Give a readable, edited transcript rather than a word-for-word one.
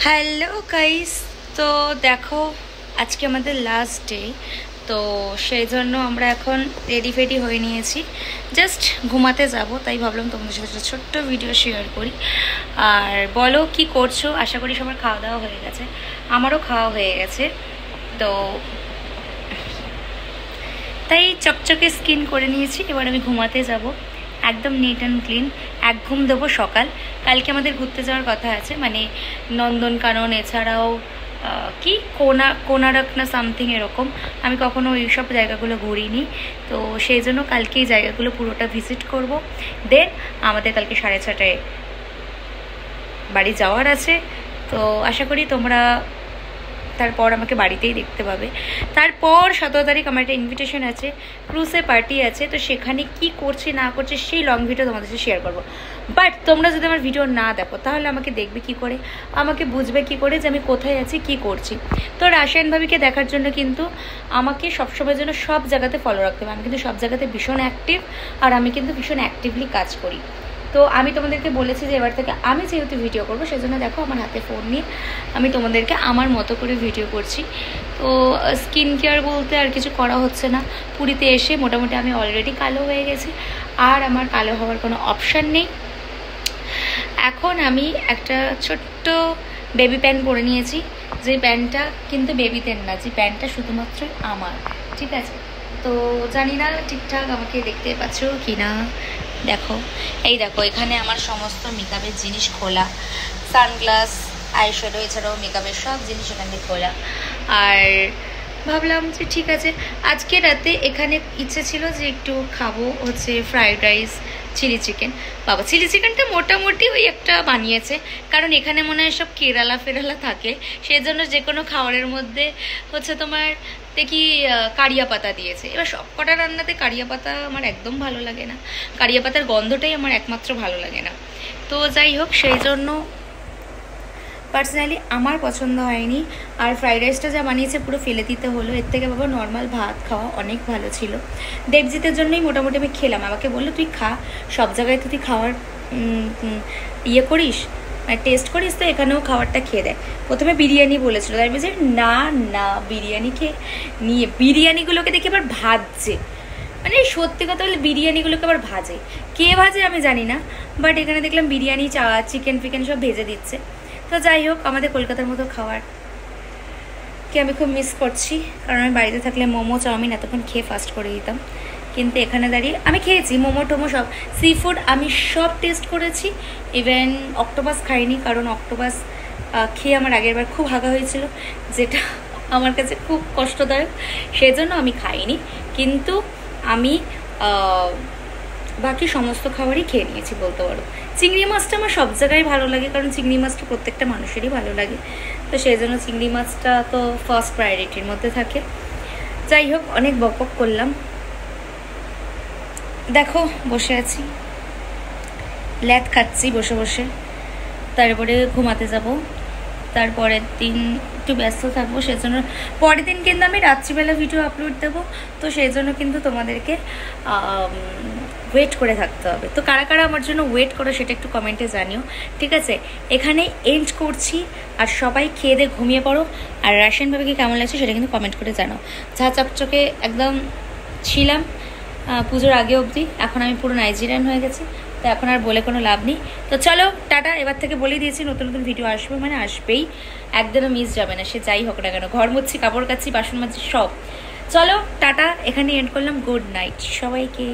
Hello guys, তো দেখো আজকে আমাদের লাস্ট ডে। তো সেই জন্য আমরা এখন রেডি ফেডি হয়ে নিয়েছি, জাস্ট ঘুমাতে যাব। তাই ভাবলাম তোমাদের সাথে ছোট্ট ভিডিও শেয়ার করি। আর বলো কি করছো, আশা করি সবার খাওয়া দাওয়া হয়ে গেছে, আমারও খাওয়া হয়ে গেছে। তো তাই চকচকে স্কিন করে নিয়েছি, এবার আমি ঘুমাতে যাব একদম নিট অ্যান্ড ক্লিন। এক ঘুম দেবো সকাল। কালকে আমাদের ঘুরতে যাওয়ার কথা আছে, মানে নন্দনকানন, এছাড়াও কি কোনারক না সামথিং এরকম। আমি কখনো এইসব জায়গাগুলো ঘুরিনি, তো সেই জন্য কালকে এই জায়গাগুলো পুরোটা ভিজিট করব। দেন আমাদের কালকে 6:30টায় বাড়ি যাওয়ার আছে। তো আশা করি তোমরা তারপর আমাকে বাড়িতেই দেখতে পাবে। তারপর 17 তারিখ আমার একটা ইনভিটেশন আছে, ক্রুজে পার্টি আছে। তো সেখানে কি করছে না করছে সেই লং ভিডিও তোমাদের সাথে শেয়ার করবো। বাট তোমরা যদি আমার ভিডিও না দেখো তাহলে আমাকে দেখবে কি করে, আমাকে বুঝবে কি করে যে আমি কোথায় আছি, কি করছি। তো রাশিয়ান ভাবিকে দেখার জন্য কিন্তু আমাকে সবসময়ের জন্য সব জায়গাতে ফলো রাখতে হবে। আমি কিন্তু সব জায়গাতে ভীষণ অ্যাক্টিভ, আর আমি কিন্তু ভীষণ অ্যাক্টিভলি কাজ করি। তো আমি তোমাদেরকে বলেছি যে এবার থেকে আমি যেহেতু ভিডিও করবো, সেজন্য দেখো আমার হাতে ফোন নিয়ে আমি তোমাদেরকে আমার মতো করে ভিডিও করছি। তো স্কিন কেয়ার বলতে আর কিছু করা হচ্ছে না। পুরীতে এসে মোটামুটি আমি অলরেডি কালো হয়ে গেছি, আর আমার কালো হওয়ার কোনো অপশান নেই। এখন আমি একটা ছোট্ট বেবি প্যান্ট পরে নিয়েছি, যে প্যান্টটা কিন্তু বেবিদের না, যে প্যান্টটা শুধুমাত্র আমার, ঠিক আছে? তো জানি না ঠিকঠাক আমাকে দেখতে পাচ্ছ কি না। দেখো, এই দেখো এখানে আমার সমস্ত মেকআপের জিনিস খোলা, সানগ্লাস, আইশ্যাডো, এছাড়াও মেকআপের সব জিনিস এখান থেকে খোলা। আর ভাবলাম যে ঠিক আছে, আজকে রাতে এখানে ইচ্ছে ছিল যে একটু খাবো হচ্ছে ফ্রাইড রাইস, চিলি চিকেন। বাবা, চিলি চিকেনটা মোটামুটি ওই একটা বানিয়েছে, কারণ এখানে মনে হয় সব কেরালা ফেরালা থাকে, সেই জন্য যে কোনো খাবারের মধ্যে হচ্ছে তোমার দেখি কারিয়া পাতা দিয়েছে। এবার সব কটা রান্নাতে কারিয়া পাতা আমার একদম ভালো লাগে না, কারিয়া পাতার গন্ধটাই আমার একমাত্র ভালো লাগে না। তো যাই হোক, সেই জন্য পার্সোনালি আমার পছন্দ হয়নি। আর ফ্রাইড রাইসটা যা বানিয়েছে পুরো ফেলে দিতে হলো। এর থেকে বাবা নর্মাল ভাত খাওয়া অনেক ভালো ছিল। দেবজিতের জন্যই মোটামুটি আমি খেলাম। আমাকে বললো তুই খা, সব জায়গায় তো তুই খাওয়ার ইয়ে করিস, মানে টেস্ট করিস, তো এখানেও খাবারটা খেয়ে দেয়। প্রথমে বিরিয়ানি বলেছিল, তাই বলছে না না, বিরিয়ানি খেয়ে নিয়ে বিরিয়ানিগুলোকে দেখে আবার ভাজছে। মানে সত্যি কথা বলে বিরিয়ানিগুলোকে আবার ভাজে, কে ভাজে আমি জানি না, বাট এখানে দেখলাম বিরিয়ানি, চিকেন ফিকেন সব ভেজে দিচ্ছে। তো যাই হোক, আমাদের কলকাতার মতো খাবার কি আমি খুব মিস করছি, কারণ আমি বাড়িতে থাকলে মোমো, চাউমিন এতক্ষণ খেয়ে ফাস্ট করে দিতাম। কিন্তু এখানে দাঁড়িয়ে আমি খেয়েছি মোমো টোমো সব, সি ফুড আমি সব টেস্ট করেছি। ইভেন অক্টোপাস খাইনি, কারণ অক্টোপাস খেয়ে আমার আগের বার খুব হাগা হয়েছিল, যেটা আমার কাছে খুব কষ্টদায়ক, সেজন্য আমি খাইনি। কিন্তু আমি বাকি সমস্ত খাবারই খেয়ে নিয়েছি বলতে পারো। চিংড়ি মাছটা আমার সব জায়গায় ভালো লাগে, কারণ চিংড়ি মাছটা প্রত্যেকটা মানুষেরই ভালো লাগে, তো সেই জন্য চিংড়ি মাছটা তো ফার্স্ট প্রায়োরিটির মধ্যে থাকে। যাই হোক, অনেক বকবক করলাম। দেখো বসে আছি, ল্যাদ খাচ্ছি বসে বসে। তারপরে ঘুমাতে যাব, তারপরের দিন একটু ব্যস্ত থাকবো, সেজন্য পরের দিন কিন্তু আমি রাত্রিবেলা ভিডিও আপলোড দেবো। তো সেই জন্য কিন্তু তোমাদেরকে ওয়েট করে থাকতে হবে। তো কারা কারা আমার জন্য ওয়েট করো সেটা একটু কমেন্টে জানিও, ঠিক আছে? এখানে এন্ড করছি, আর সবাই খেয়ে দিয়ে ঘুমিয়ে পড়ো। আর রাশিয়ানভাবে কি কেমন লাগছে সেটা কিন্তু কমেন্ট করে জানাও। ঝা চকচকে একদম ছিলাম পুজোর আগে অবধি, এখন আমি পুরো নাইজেরিয়ান হয়ে গেছি, তো এখন আর বলে কোনো লাভ নেই। তো চলো টাটা, এবার থেকে বলে দিয়েছি নতুন নতুন ভিডিও আসবে, মানে আসবেই, একদিনও মিস যাবে না, সে যাই হোক না কেন। ঘর মুছছি, কাপড় কাচ্ছি, বাসন মাজছি, সব। চলো টাটা, এখানে এন্ড করলাম। গুড নাইট সবাইকে।